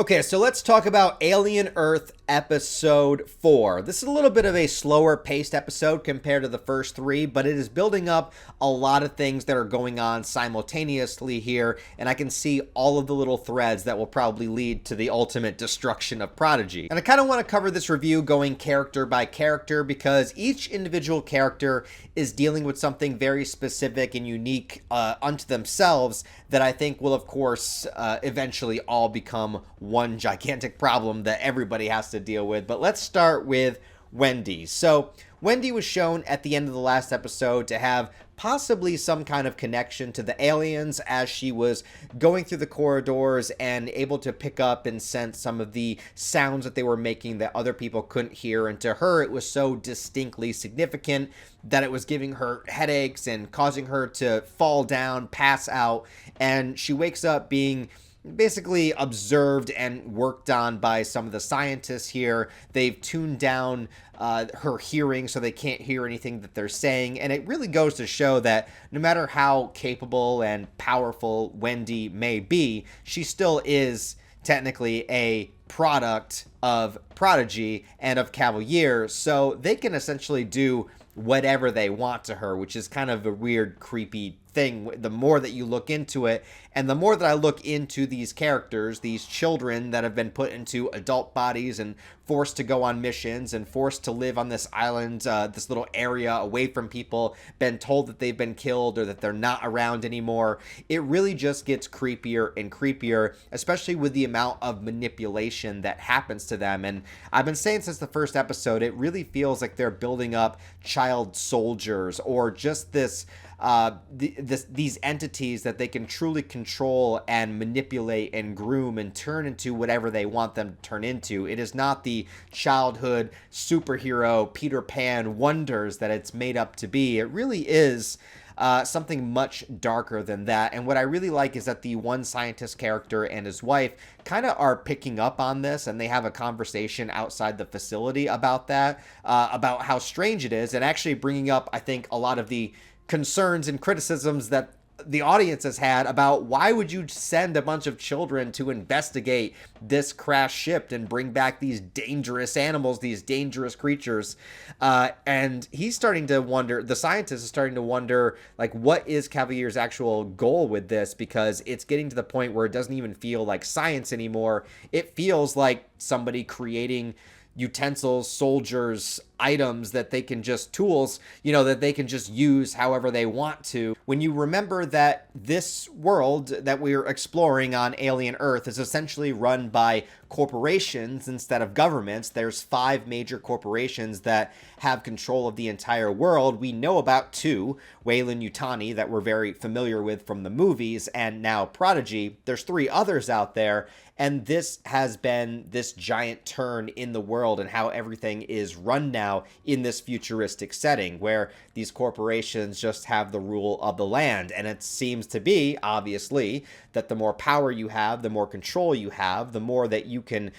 Okay, so let's talk about Alien Earth Episode 4. This is a little bit of a slower paced episode compared to the first three, but it is building up a lot of things that are going on simultaneously here, and I can see all of the little threads that will probably lead to the ultimate destruction of Prodigy. And I kind of want to cover this review going character by character because each individual character is dealing with something very specific and unique unto themselves that I think will, of course, eventually all become one gigantic problem that everybody has to deal with. But let's start with Wendy. So Wendy was shown at the end of the last episode to have possibly some kind of connection to the aliens as she was going through the corridors and able to pick up and sense some of the sounds that they were making that other people couldn't hear. And to her, it was so distinctly significant that it was giving her headaches and causing her to fall down, pass out, and she wakes up being basically observed and worked on by some of the scientists here. They've tuned down her hearing so they can't hear anything that they're saying, and it really goes to show that no matter how capable and powerful Wendy may be, she still is technically a product of Prodigy and of Cavalier, so they can essentially do whatever they want to her, which is kind of a weird, creepy thing the more that you look into it. And the more that I look into these characters, these children that have been put into adult bodies and forced to go on missions and forced to live on this island, this little area away from people, been told that they've been killed or that they're not around anymore, it really just gets creepier and creepier, especially with the amount of manipulation that happens to them. And I've been saying since the first episode, it really feels like they're building up child soldiers or just this these entities that they can truly control and manipulate and groom and turn into whatever they want them to turn into. It is not the childhood superhero Peter Pan wonders that it's made up to be. It really is something much darker than that. And what I really like is that the one scientist character and his wife kind of are picking up on this, and they have a conversation outside the facility about that, about how strange it is, and actually bringing up, I think, a lot of the concerns and criticisms that the audience has had about why would you send a bunch of children to investigate this crashed ship and bring back these dangerous animals, these dangerous creatures. And he's starting to wonder, the scientist is starting to wonder, like, what is Cavalier's actual goal with this? Because it's getting to the point where it doesn't even feel like science anymore. It feels like somebody creating utensils, soldiers, items that they can just, tools, that they can just use however they want to. When you remember that this world that we're exploring on Alien Earth is essentially run by corporations instead of governments. There's 5 major corporations that have control of the entire world. We know about 2, Weyland-Yutani, that we're very familiar with from the movies, and now Prodigy. There's 3 others out there, and this has been this giant turn in the world and how everything is run now in this futuristic setting where these corporations just have the rule of the land. And it seems to be, obviously, that the more power you have, the more control you have, the more that you can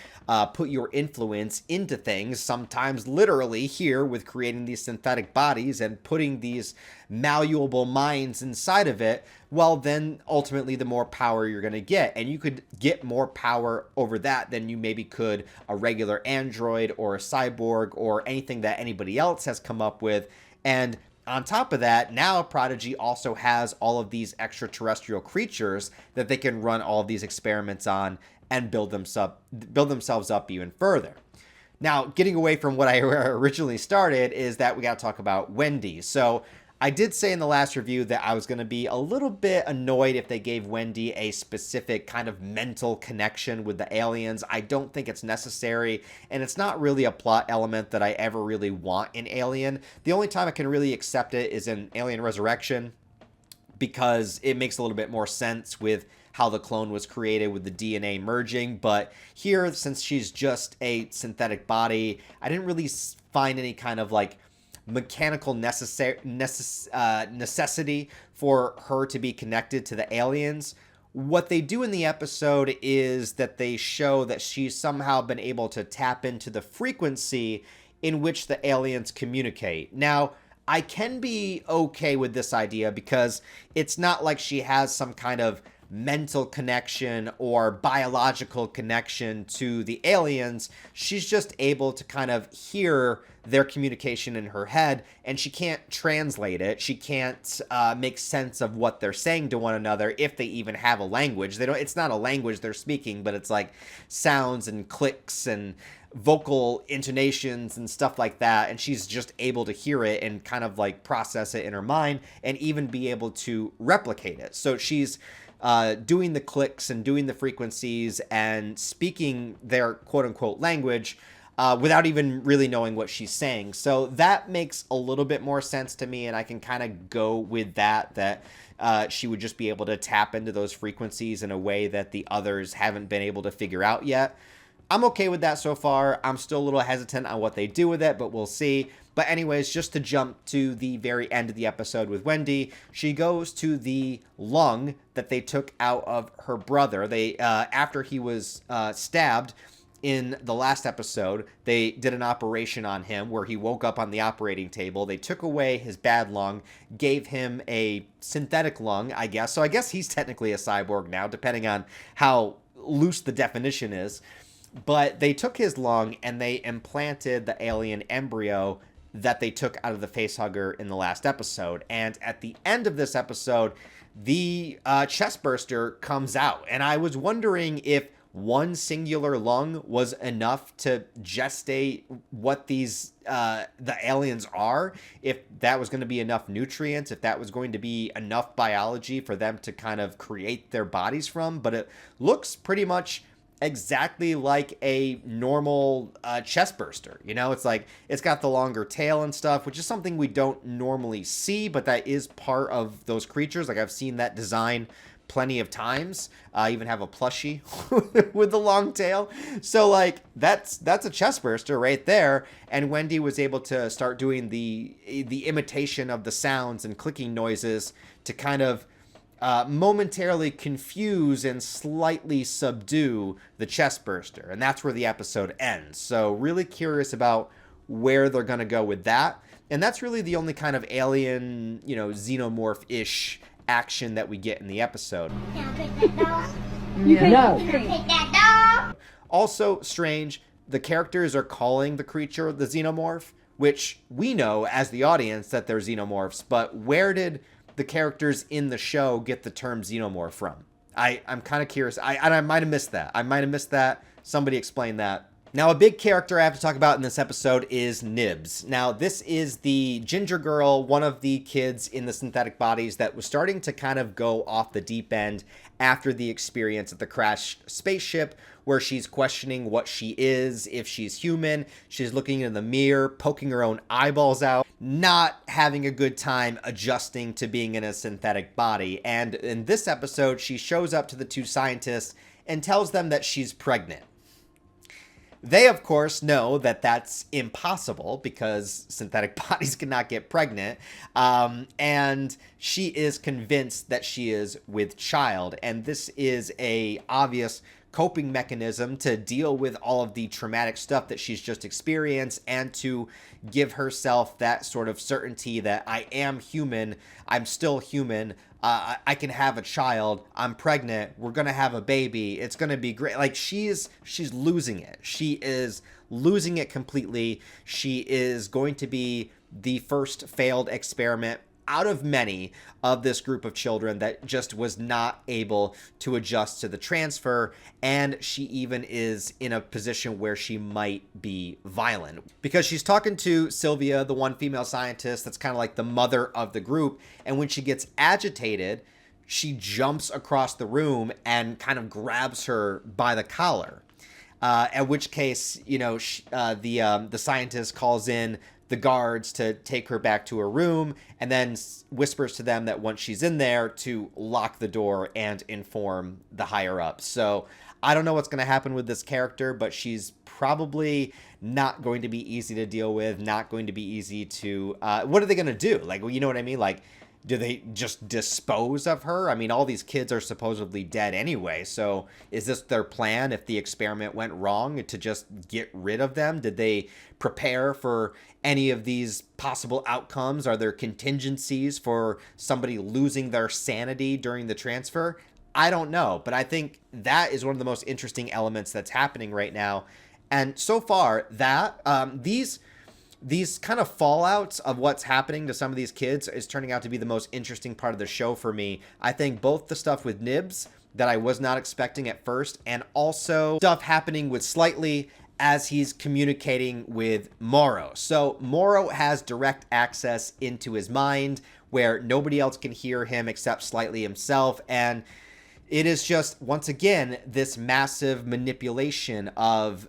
put your influence into things, sometimes literally here with creating these synthetic bodies and putting these malleable minds inside of it. Well, then ultimately the more power you're going to get, and you could get more power over that than you maybe could a regular android or a cyborg or anything that anybody else has come up with. And on top of that, now Prodigy also has all of these extraterrestrial creatures that they can run all of these experiments on and build themselves up even further. Now, getting away from what I originally started is that we got to talk about Wendy. So I did say in the last review that I was going to be a little bit annoyed if they gave Wendy a specific kind of mental connection with the aliens. I don't think it's necessary, and it's not really a plot element that I ever really want in Alien. The only time I can really accept it is in Alien Resurrection, because it makes a little bit more sense with how the clone was created with the DNA merging. But here, since she's just a synthetic body, I didn't really find any kind of like mechanical necessity for her to be connected to the aliens. What they do in the episode is that they show that she's somehow been able to tap into the frequency in which the aliens communicate. Now, I can be okay with this idea because it's not like she has some kind of mental connection or biological connection to the aliens. She's just able to kind of hear their communication in her head, and she can't translate it. She can't make sense of what they're saying to one another, if they even have a language. They don't. It's not a language they're speaking, but it's like sounds and clicks and vocal intonations and stuff like that, and she's just able to hear it and kind of like process it in her mind and even be able to replicate it. So she's doing the clicks and doing the frequencies and speaking their quote-unquote language without even really knowing what she's saying. So that makes a little bit more sense to me, and I can kind of go with that she would just be able to tap into those frequencies in a way that the others haven't been able to figure out yet. I'm okay with that so far. I'm still a little hesitant on what they do with it, but we'll see. But anyways, just to jump to the very end of the episode with Wendy, she goes to the lung that they took out of her brother. They after he was stabbed in the last episode, they did an operation on him where he woke up on the operating table. They took away his bad lung, gave him a synthetic lung, I guess. So I guess he's technically a cyborg now, depending on how loose the definition is. But they took his lung and they implanted the alien embryo that they took out of the facehugger in the last episode. And at the end of this episode, the chestburster comes out. And I was wondering if one singular lung was enough to gestate what these the aliens are, if that was going to be enough nutrients, if that was going to be enough biology for them to kind of create their bodies from. But it looks pretty much exactly like a normal chestburster. You know, it's like it's got the longer tail and stuff, which is something we don't normally see, but that is part of those creatures. Like I've seen that design plenty of times. I even have a plushie with the long tail. So like that's a chestburster right there. And Wendy was able to start doing the imitation of the sounds and clicking noises to kind of momentarily confuse and slightly subdue the chestburster. And that's where the episode ends. So really curious about where they're going to go with that. And that's really the only kind of alien, you know, xenomorph-ish action that we get in the episode. Can I pick that dog? No. Can I pick that dog? Also strange, the characters are calling the creature the xenomorph, which we know as the audience that they're xenomorphs, but where did the characters in the show get the term xenomorph from? I'm kind of curious. I might have missed that. Somebody explain that. Now, a big character I have to talk about in this episode is Nibs. Now, this is the ginger girl, one of the kids in the synthetic bodies that was starting to kind of go off the deep end after the experience at the crashed spaceship, where she's questioning what she is, if she's human. She's looking in the mirror, poking her own eyeballs out, not having a good time adjusting to being in a synthetic body. And in this episode, she shows up to the two scientists and tells them that she's pregnant. They, of course, know that that's impossible because synthetic bodies cannot get pregnant. And she is convinced that she is with child. And this is a obvious coping mechanism to deal with all of the traumatic stuff that she's just experienced and to give herself that sort of certainty that I am human, I'm still human, I can have a child, I'm pregnant, we're going to have a baby, it's going to be great. Like she's losing it. She is losing it completely. She is going to be the first failed experiment out of many of this group of children that just was not able to adjust to the transfer, and she even is in a position where she might be violent because she's talking to Sylvia, the one female scientist that's kind of like the mother of the group, and when she gets agitated, she jumps across the room and kind of grabs her by the collar. At which case, you know, the scientist calls in the guards to take her back to her room and then whispers to them that once she's in there to lock the door and inform the higher ups. So I don't know what's going to happen with this character, but she's probably not going to be easy to deal with, not going to be easy to... what are they going to do? Like, you know what I mean? Like, do they just dispose of her? I mean, all these kids are supposedly dead anyway, so is this their plan if the experiment went wrong to just get rid of them? Did they prepare for any of these possible outcomes? Are there contingencies for somebody losing their sanity during the transfer? I don't know, but I think that is one of the most interesting elements that's happening right now. And so far, that these kind of fallouts of what's happening to some of these kids is turning out to be the most interesting part of the show for me. I think both the stuff with Nibs that I was not expecting at first, and also stuff happening with Slightly as he's communicating with Morrow. So Morrow has direct access into his mind where nobody else can hear him except Slightly himself, and it is just, once again, this massive manipulation of,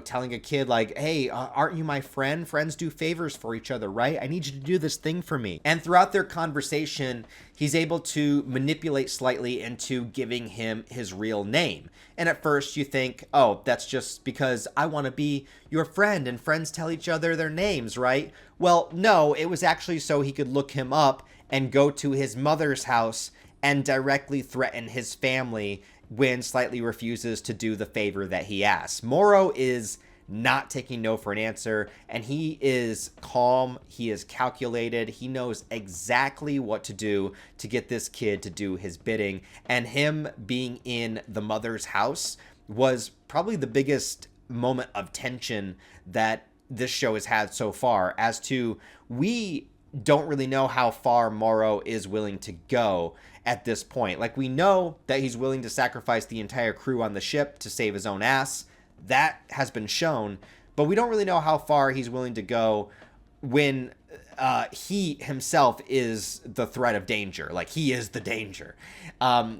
telling a kid like, hey, aren't you my friend? Friends do favors for each other, right? I need you to do this thing for me. And throughout their conversation, he's able to manipulate Slightly into giving him his real name. And at first you think, oh, that's just because I want to be your friend and friends tell each other their names, right? Well, no, it was actually so he could look him up and go to his mother's house and directly threaten his family when Slightly refuses to do the favor that he asks. Morrow is not taking no for an answer, and he is calm, he is calculated, he knows exactly what to do to get this kid to do his bidding, and him being in the mother's house was probably the biggest moment of tension that this show has had so far, as to we don't really know how far Morrow is willing to go at this point. Like, we know that he's willing to sacrifice the entire crew on the ship to save his own ass. That has been shown, but we don't really know how far he's willing to go when he himself is the threat of danger. Like, he is the danger.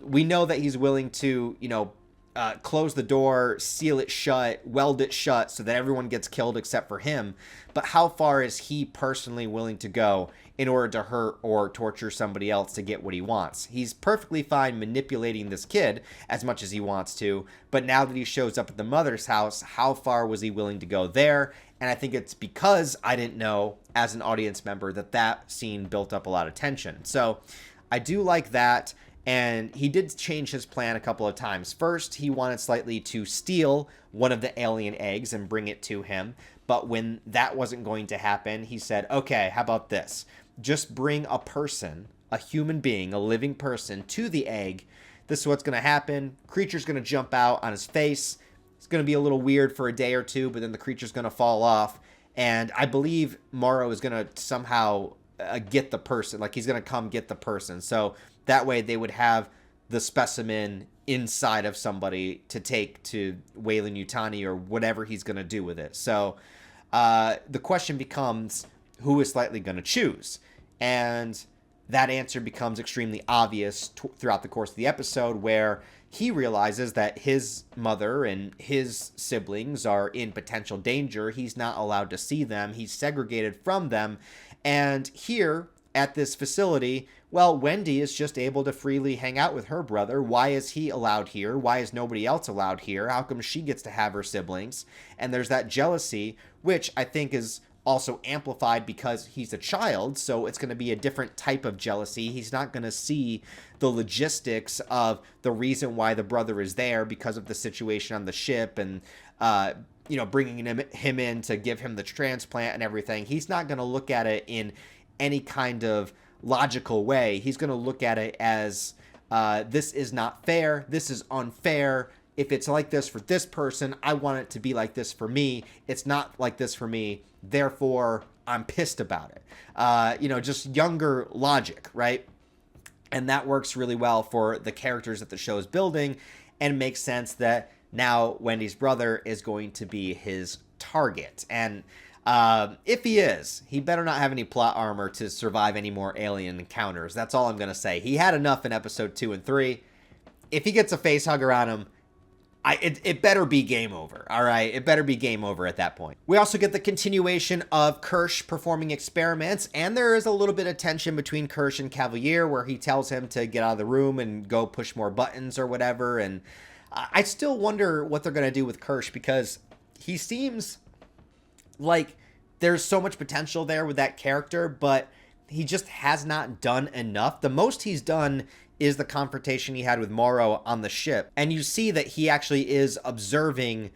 We know that he's willing to, close the door, seal it shut, weld it shut so that everyone gets killed except for him. But how far is he personally willing to go in order to hurt or torture somebody else to get what he wants? He's perfectly fine manipulating this kid as much as he wants to, but now that he shows up at the mother's house, how far was he willing to go there? And I think it's because I didn't know, as an audience member, that scene built up a lot of tension. So I do like that. And he did change his plan a couple of times. First, he wanted Slightly to steal one of the alien eggs and bring it to him. But when that wasn't going to happen, he said, okay, how about this? Just bring a person, a human being, a living person, to the egg. This is what's going to happen. Creature's going to jump out on his face. It's going to be a little weird for a day or two, but then the creature's going to fall off. And I believe Morrow is going to somehow get the person. Like, he's going to come get the person. So that way they would have the specimen inside of somebody to take to Weyland-Yutani or whatever he's going to do with it. So the question becomes, who is Slightly going to choose? And that answer becomes extremely obvious throughout the course of the episode, where he realizes that his mother and his siblings are in potential danger. He's not allowed to see them. He's segregated from them. And here at this facility, well, Wendy is just able to freely hang out with her brother. Why is he allowed here? Why is nobody else allowed here? How come she gets to have her siblings? And there's that jealousy, which I think is also amplified because he's a child, so it's going to be a different type of jealousy. He's not going to see the logistics of the reason why the brother is there because of the situation on the ship and, bringing him in to give him the transplant and everything. He's not going to look at it in any kind of logical way. He's going to look at it as this is not fair. This is unfair. If it's like this for this person, I want it to be like this for me. It's not like this for me. Therefore, I'm pissed about it. Just younger logic, right? And that works really well for the characters that the show is building, and makes sense that now Wendy's brother is going to be his target. And if he is, he better not have any plot armor to survive any more alien encounters. That's all I'm going to say. He had enough in episode 2 and 3. If he gets a face hugger on him, it better be game over, all right? It better be game over at that point. We also get the continuation of Kirsch performing experiments, and there is a little bit of tension between Kirsch and Cavalier, where he tells him to get out of the room and go push more buttons or whatever, and I still wonder what they're going to do with Kirsch, because he seems like there's so much potential there with that character, but he just has not done enough. The most he's done is the confrontation he had with Morrow on the ship. And you see that he actually is observing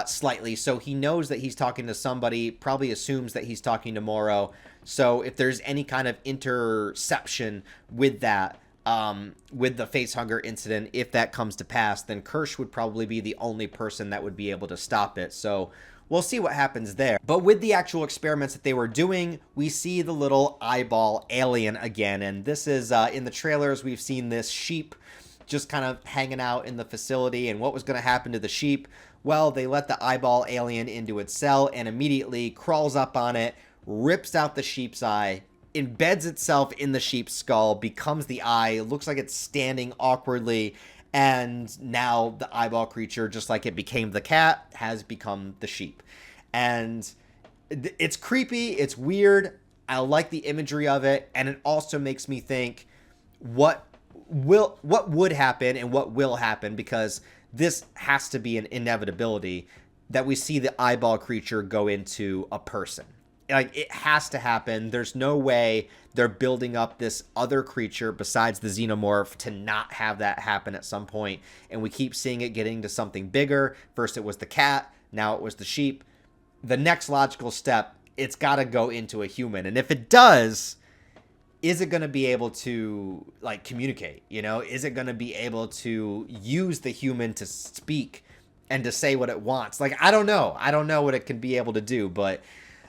Slightly. So he knows that he's talking to somebody, probably assumes that he's talking to Morrow. So if there's any kind of interception with that, with the facehugger incident, if that comes to pass, then Kirsch would probably be the only person that would be able to stop it. So we'll see what happens there. But with the actual experiments that they were doing, we see the little eyeball alien again. And this is, in the trailers, we've seen this sheep just kind of hanging out in the facility. And what was going to happen to the sheep? Well, they let the eyeball alien into its cell and immediately crawls up on it, rips out the sheep's eye, embeds itself in the sheep's skull, becomes the eye. It looks like it's standing awkwardly. And now the eyeball creature, just like it became the cat, has become the sheep. And it's creepy. It's weird. I like the imagery of it. And it also makes me think what would happen and what will happen, because this has to be an inevitability that we see the eyeball creature go into a person. Like, it has to happen. There's no way they're building up this other creature besides the xenomorph to not have that happen at some point. And we keep seeing it getting to something bigger. First it was the cat, now it was the sheep. The next logical step, it's got to go into a human. And if it does, is it going to be able to, like, communicate? You know, is it going to be able to use the human to speak and to say what it wants? Like, I don't know. I don't know what it can be able to do, but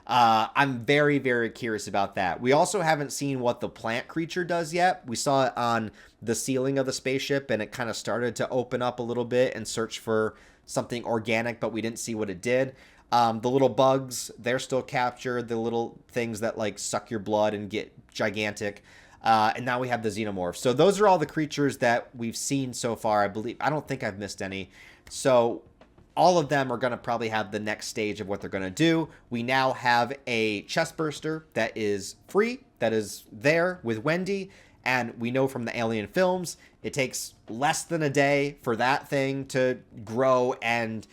I'm very, very curious about that. We also haven't seen what the plant creature does yet. We saw it on the ceiling of the spaceship, and it kind of started to open up a little bit and search for something organic, but we didn't see what it did. The little bugs, they're still captured. The little things that, like, suck your blood and get gigantic. And now we have the xenomorph. So those are all the creatures that we've seen so far, I believe. I don't think I've missed any. So all of them are going to probably have the next stage of what they're going to do. We now have a chestburster that is free, that is there with Wendy. And we know from the Alien films, it takes less than a day for that thing to grow. And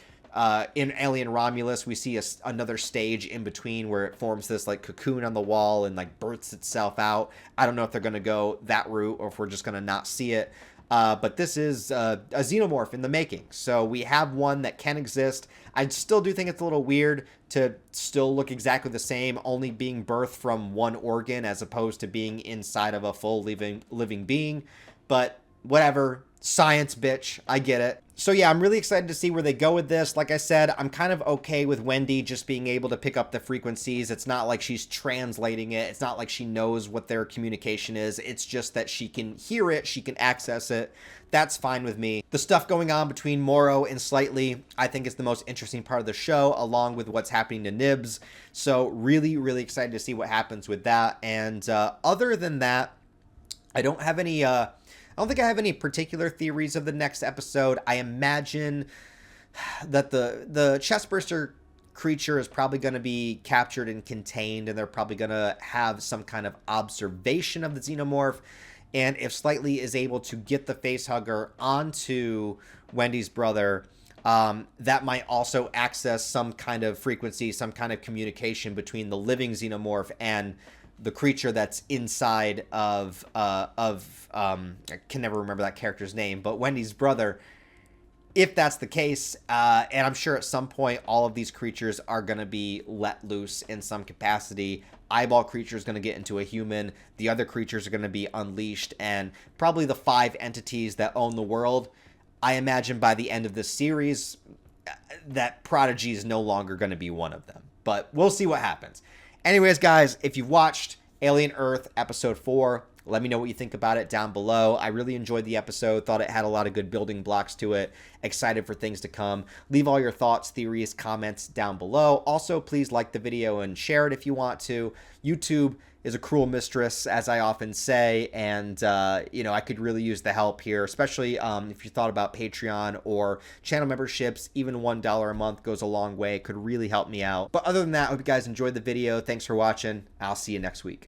in Alien Romulus, we see another stage in between where it forms this, like, cocoon on the wall and, like, births itself out. I don't know if they're going to go that route or if we're just going to not see it. But this is a xenomorph in the making. So we have one that can exist. I still do think it's a little weird to still look exactly the same, only being birthed from one organ as opposed to being inside of a full living being. But whatever. Science, bitch. I get it. So yeah, I'm really excited to see where they go with this. Like I said, I'm kind of okay with Wendy just being able to pick up the frequencies. It's not like she's translating it. It's not like she knows what their communication is. It's just that she can hear it. She can access it. That's fine with me. The stuff going on between Morrow and Slightly, I think, is the most interesting part of the show, along with what's happening to Nibs. So really, really excited to see what happens with that. And other than that, I don't have any... I don't think I have any particular theories of the next episode. I imagine that the chestburster creature is probably going to be captured and contained, and they're probably going to have some kind of observation of the xenomorph. And if Slightly is able to get the facehugger onto Wendy's brother, that might also access some kind of frequency, some kind of communication between the living xenomorph and the creature that's inside of I can never remember that character's name, but Wendy's brother. If that's the case, and I'm sure at some point all of these creatures are going to be let loose in some capacity. Eyeball creature is going to get into a human. The other creatures are going to be unleashed, and probably the 5 entities that own the world. I imagine by the end of this series, that Prodigy is no longer going to be one of them. But we'll see what happens. Anyways, guys, if you've watched Alien Earth Episode 4, let me know what you think about it down below. I really enjoyed the episode. Thought it had a lot of good building blocks to it. Excited for things to come. Leave all your thoughts, theories, comments down below. Also, please like the video and share it if you want to. YouTube is a cruel mistress, as I often say, and you know, I could really use the help here, especially if you thought about Patreon or channel memberships. Even $1 a month goes a long way. It could really help me out. But other than that, I hope you guys enjoyed the video. Thanks for watching. I'll see you next week.